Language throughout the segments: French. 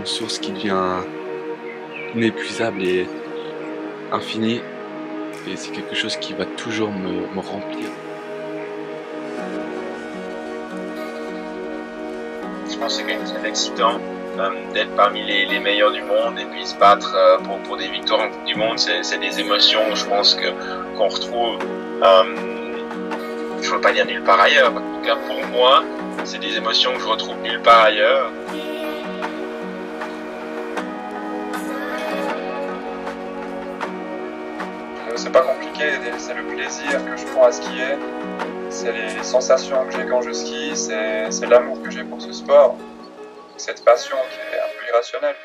source qui devient inépuisable et infinie. Et c'est quelque chose qui va toujours me remplir. Je pense que c'est quand même très excitant d'être parmi les meilleurs du monde et puis se battre pour des victoires en Coupe du Monde. C'est des émotions, je pense, qu'on retrouve, je ne veux pas dire nulle part ailleurs. En tout cas, pour moi, c'est des émotions que je retrouve nulle part ailleurs. C'est pas compliqué, c'est le plaisir que je prends à skier, c'est les sensations que j'ai quand je skie, c'est l'amour que j'ai pour ce sport, cette passion qui est un peu irrationnelle.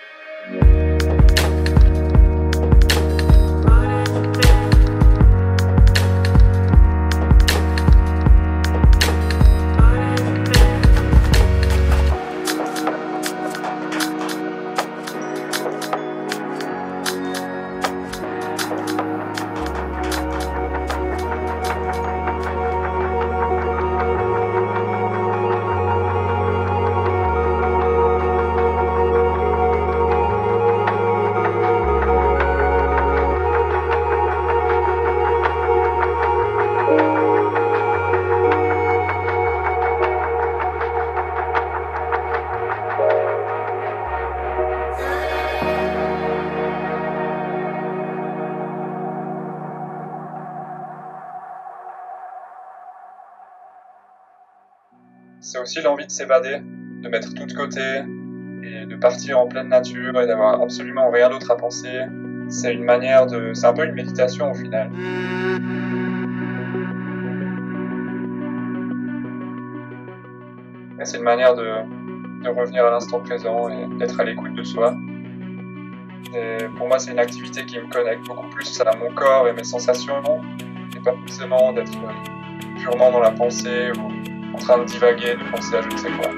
C'est aussi l'envie de s'évader, de mettre tout de côté et de partir en pleine nature et d'avoir absolument rien d'autre à penser. C'est un peu une méditation au final. Et c'est une manière de revenir à l'instant présent et d'être à l'écoute de soi. Et pour moi, c'est une activité qui me connecte beaucoup plus à mon corps et mes sensations, et pas forcément d'être purement dans la pensée ou en train de divaguer, de penser à je ne sais quoi.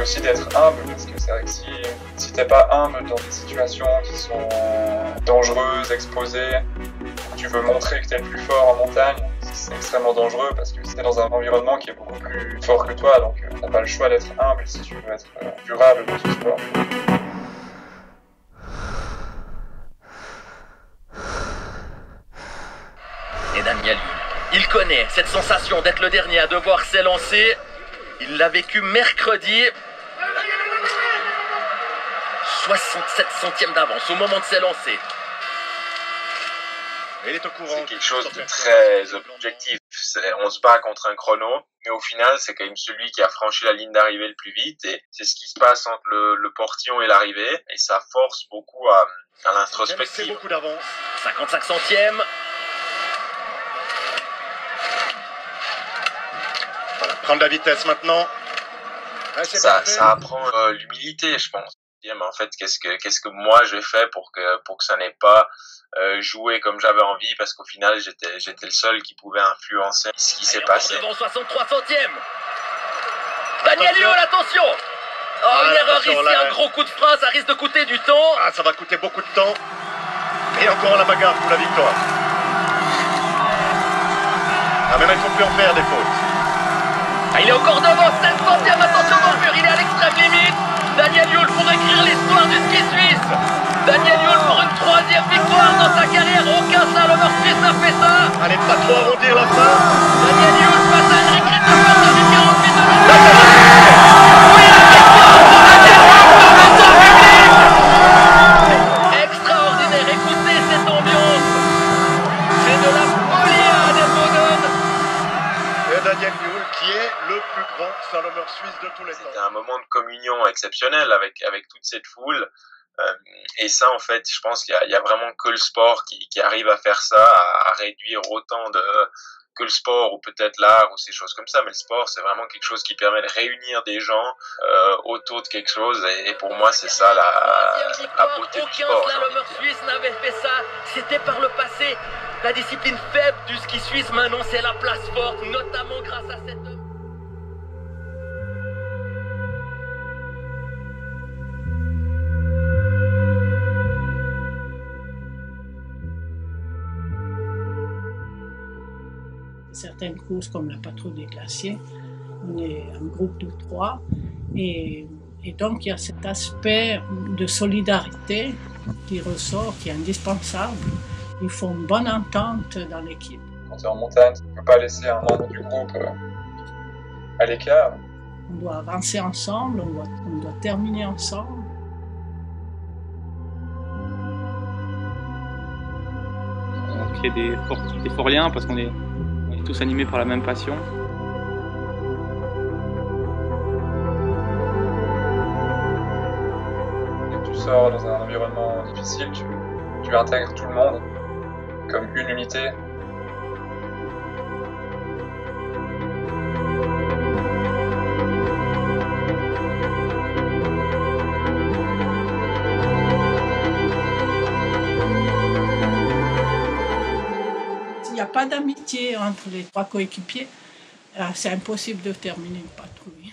Aussi d'être humble, parce que c'est vrai que si t'es pas humble dans des situations qui sont dangereuses, exposées, tu veux montrer que t'es le plus fort en montagne, c'est extrêmement dangereux parce que t'es dans un environnement qui est beaucoup plus fort que toi, donc t'as pas le choix d'être humble si tu veux être durable dans ce sport. Et Daniel, il connaît cette sensation d'être le dernier à devoir s'élancer. Il l'a vécu mercredi. 67 centièmes d'avance au moment de s'élancer. C'est quelque chose de très objectif. On se bat contre un chrono, mais au final, c'est quand même celui qui a franchi la ligne d'arrivée le plus vite. Et c'est ce qui se passe entre le portillon et l'arrivée. Et ça force beaucoup à l'introspective. C'est beaucoup d'avance. 55 centièmes. Voilà, prendre la vitesse maintenant. Ouais, ça apprend l'humilité, je pense. Mais en fait, qu'est-ce que moi j'ai fait pour que ça n'ait pas joué comme j'avais envie, parce qu'au final j'étais le seul qui pouvait influencer ce qui s'est passé. Devant 63 centièmes. Daniel Yule, attention. Oh, une erreur ici, un gros coup de frein, ça risque de coûter du temps. Ah, ça va coûter beaucoup de temps. Et encore la bagarre pour la victoire. Ah, mais là, il ne faut plus en faire des fautes. Ah, il est encore devant, 7 centièmes, attention dans le mur, il est à l'extrême limite. Daniel Yule pour écrire l'histoire du ski suisse. Daniel Yule pour une 3e victoire dans sa carrière. Aucun slalomeur suisse n'a fait ça. Allez, pas trop arrondir la fin. Daniel Yule face à Henrik Christopher dans une 48 de l'autre. Oui, la victoire pour Daniel Yule devant son public. Extraordinaire, écoutez cette ambiance. C'est de la folie à Adelboden. Et Daniel Yule qui le plus grand slalomeur suisse de tous les temps. C'était un moment de communion exceptionnel avec toute cette foule. Et ça, en fait, je pense qu'il y a vraiment que le sport qui arrive à faire ça, à réduire autant que le sport ou peut-être l'art ou ces choses comme ça. Mais le sport, c'est vraiment quelque chose qui permet de réunir des gens autour de quelque chose. Et pour moi, c'est ça la beauté du sport. Aucun slalomeur suisse n'avait fait ça. C'était par le passé. La discipline faible du ski suisse, maintenant, c'est la place forte, notamment grâce à cet homme. Certaines courses comme la patrouille des glaciers, on est un groupe de 3 et donc il y a cet aspect de solidarité qui ressort, qui est indispensable. Il faut une bonne entente dans l'équipe. Quand tu es en montagne, tu ne peux pas laisser un membre du groupe à l'écart. On doit avancer ensemble, on doit terminer ensemble. On crée des forts liens parce qu'on est tous animés par la même passion. Et tu sors dans un environnement difficile, tu intègres tout le monde comme une unité. S'il n'y a pas d'amitié entre les 3 coéquipiers, c'est impossible de terminer une patrouille.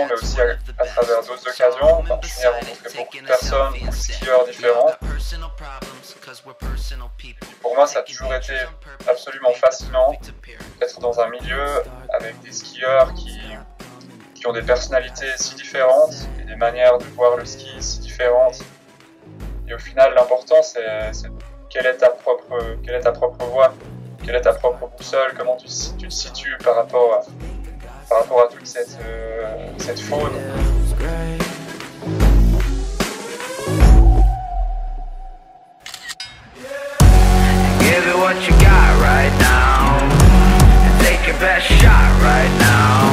Mais aussi à travers d'autres occasions. Enfin, je suis venu rencontrer beaucoup de personnes, beaucoup de skieurs différents. Pour moi, ça a toujours été absolument fascinant d'être dans un milieu avec des skieurs qui ont des personnalités si différentes et des manières de voir le ski si différentes. Et au final, l'important, c'est quelle est ta propre voie, quelle est ta propre boussole, comment tu te situes par rapport à toute cette faune. Give it what you got right now, and take your best shot right now.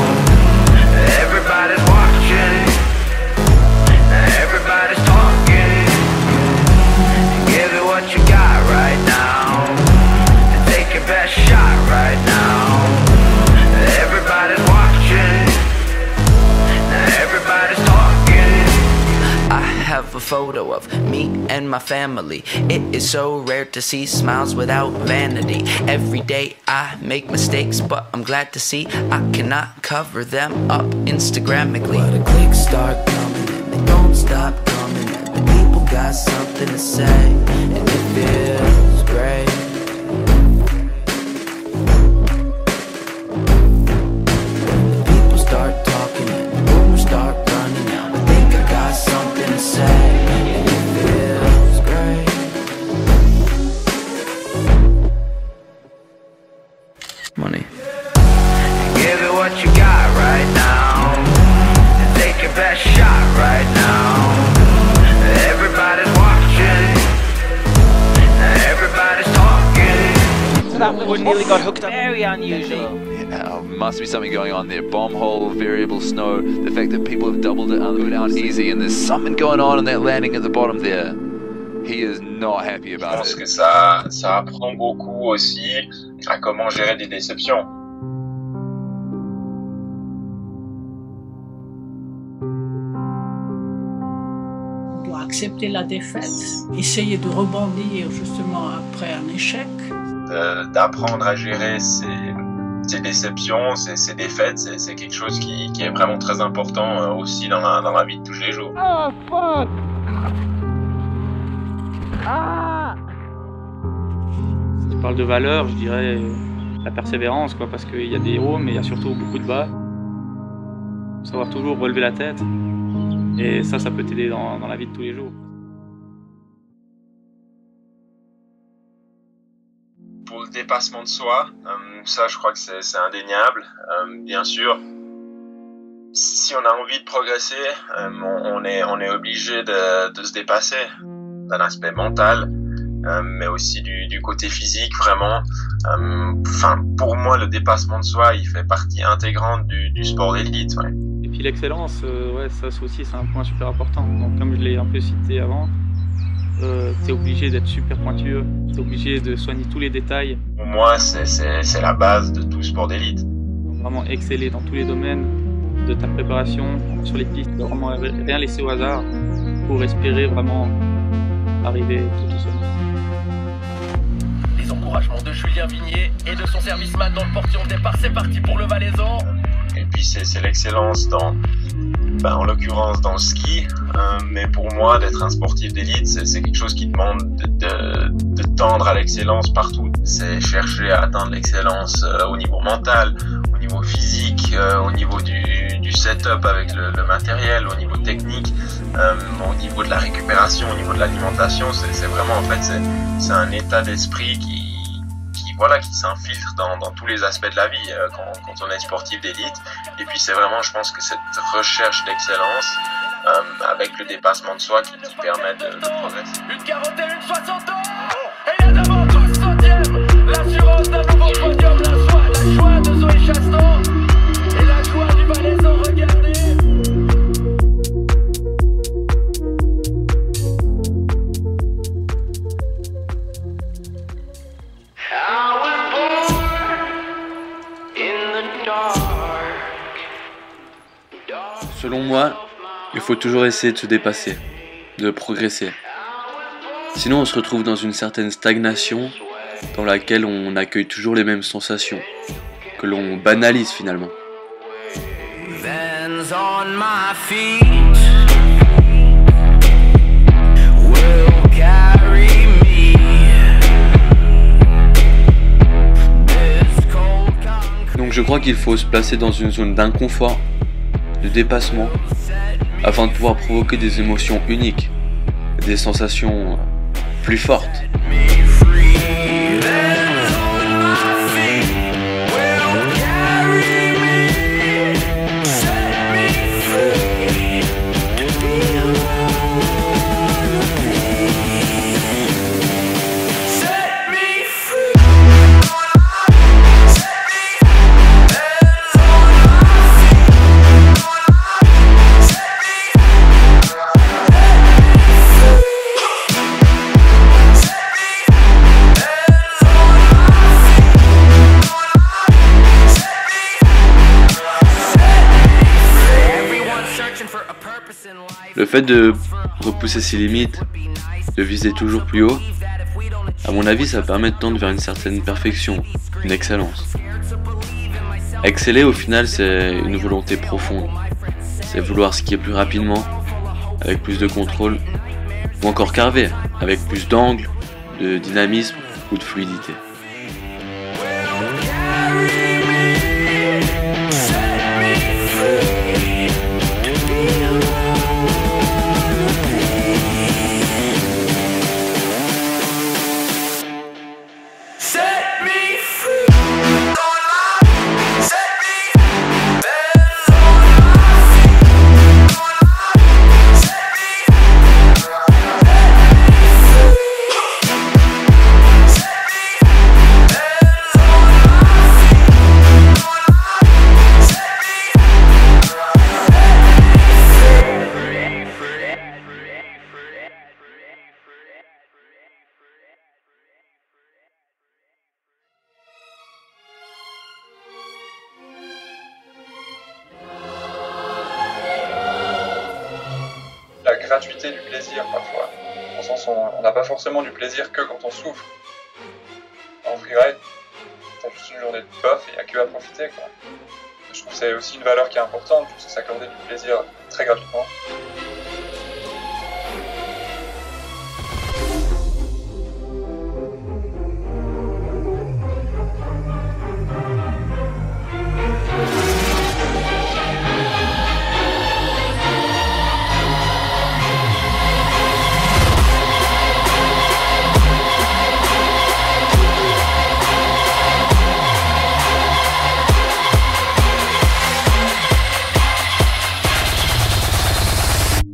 Everybody's watching, everybody's talking. Give it what you got right now, and take your best shot right now. Everybody's watching, everybody's talking. I have a photo of me and my family. It is so rare to see smiles without vanity. Every day I make mistakes, but I'm glad to see I cannot cover them up Instagrammically. But the clicks start coming and they don't stop coming, and the people got something to say, and it feels great. Start talking and rumors start running out. I think I got something to say, and it feels great. Money. Give it what you got right now, and take your best shot right now. Everybody's watching, everybody's talking. So that one nearly got hooked up. Very unusual. Must be something going on there. Bomb hole, variable snow, the fact that people have doubled it out easy, and there's something going on in that landing at the bottom there. He is not happy about it. Je pense que ça apprend beaucoup aussi à comment gérer des déceptions. accepter la défaite, essayer de rebondir justement après un échec. D'apprendre à gérer ces déceptions, ces défaites, c'est quelque chose qui est vraiment très important aussi dans la vie de tous les jours. Oh fuck! Ah! Si tu parles de valeur, je dirais la persévérance, quoi, parce qu'il y a des hauts, mais il y a surtout beaucoup de bas. Faut savoir toujours relever la tête, et ça peut t'aider dans la vie de tous les jours. Pour le dépassement de soi, ça je crois que c'est indéniable. Bien sûr, si on a envie de progresser, on est obligé de se dépasser d'un aspect mental, mais aussi du côté physique vraiment. Pour moi, le dépassement de soi, il fait partie intégrante du sport d'élite. Ouais. Et puis l'excellence, ça aussi c'est un point super important. Donc comme je l'ai un peu cité avant, t'es obligé d'être super pointueux, t'es obligé de soigner tous les détails. Pour moi, c'est la base de tout sport d'élite. Vraiment exceller dans tous les domaines de ta préparation, sur les pistes, vraiment rien laisser au hasard pour espérer vraiment arriver tout au sommet. Les encouragements de Julien Vignier et de son serviceman dans le portillon de départ, c'est parti pour le Valaisan. Et puis c'est l'excellence en l'occurrence dans le ski, mais pour moi d'être un sportif d'élite, c'est quelque chose qui demande de tendre à l'excellence partout. C'est chercher à atteindre l'excellence au niveau mental, au niveau physique, au niveau du setup avec le matériel, au niveau technique, au niveau de la récupération, au niveau de l'alimentation. C'est vraiment, en fait, c'est un état d'esprit qui s'infiltre dans tous les aspects de la vie quand on est sportif d'élite. Et puis c'est vraiment, je pense que cette recherche d'excellence avec le dépassement de soi qui permet de progresser. Une 41, 60 et il y a d'abord 12 centièmes. L'assurance d'un nouveau podium, la joie de Zoé Chaston et la joie du Valaisan, regardez. Selon moi, il faut toujours essayer de se dépasser, de progresser. Sinon on se retrouve dans une certaine stagnation dans laquelle on accueille toujours les mêmes sensations, que l'on banalise finalement. Donc je crois qu'il faut se placer dans une zone d'inconfort, de dépassement, afin de pouvoir provoquer des émotions uniques, des sensations plus fortes. Le fait de repousser ses limites, de viser toujours plus haut, à mon avis ça permet de tendre vers une certaine perfection, une excellence. Exceller au final c'est une volonté profonde, c'est vouloir skier plus rapidement, avec plus de contrôle, ou encore carver, avec plus d'angle, de dynamisme ou de fluidité. gratuité du plaisir parfois. Dans le sens où on n'a pas forcément du plaisir que quand on souffre. En freeride, t'as juste une journée de bof et il n'y a que à profiter, quoi. Je trouve que c'est aussi une valeur qui est importante, juste s'accorder du plaisir très gratuitement.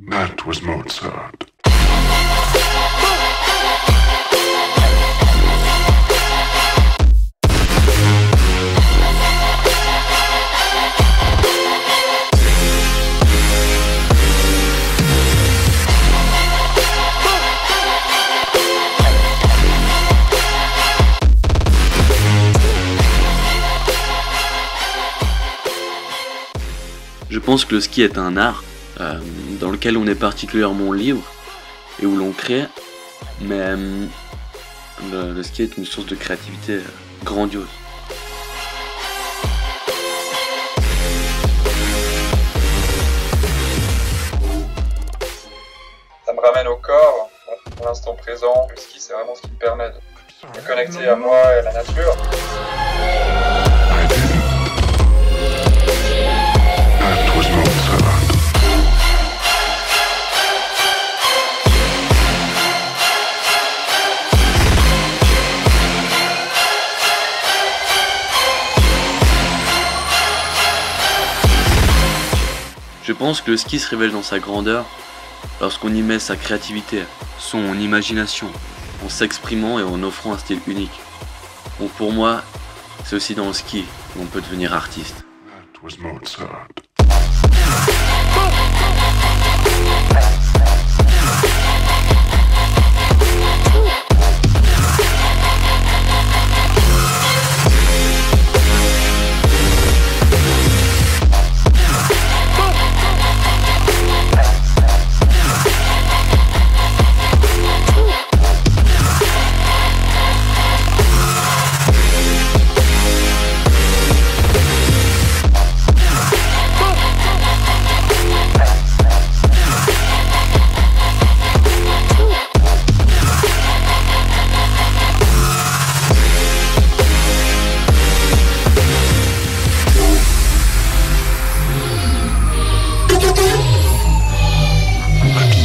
That was Mozart. Je pense que le ski est un art dans lequel on est particulièrement libre et où l'on crée, mais le ski est une source de créativité grandiose. Ça me ramène au corps, à l'instant présent. Le ski, c'est vraiment ce qui me permet de me connecter à moi et à la nature. That was Mozart. Je pense que le ski se révèle dans sa grandeur lorsqu'on y met sa créativité, son imagination, en s'exprimant et en offrant un style unique. Bon, pour moi, c'est aussi dans le ski qu'on peut devenir artiste. That was Mozart.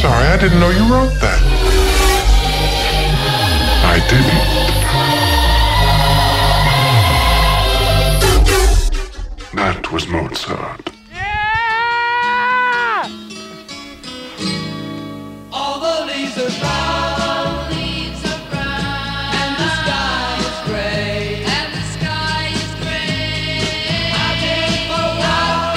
I didn't know you wrote that. I didn't. That was Mozart. Yeah! All the leaves are brown. And the sky is gray. And the sky is gray. I take for a walk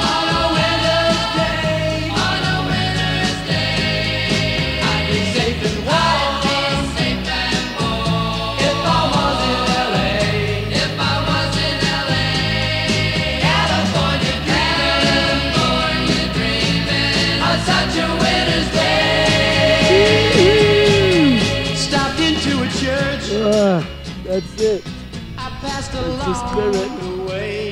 on a winter's day. On a winter's day. I'd be safe and warm. If I was in LA. If I was in LA. California dreaming on such a winter's day. Stopped into a church. That's it. I passed That's the along spirit. the way.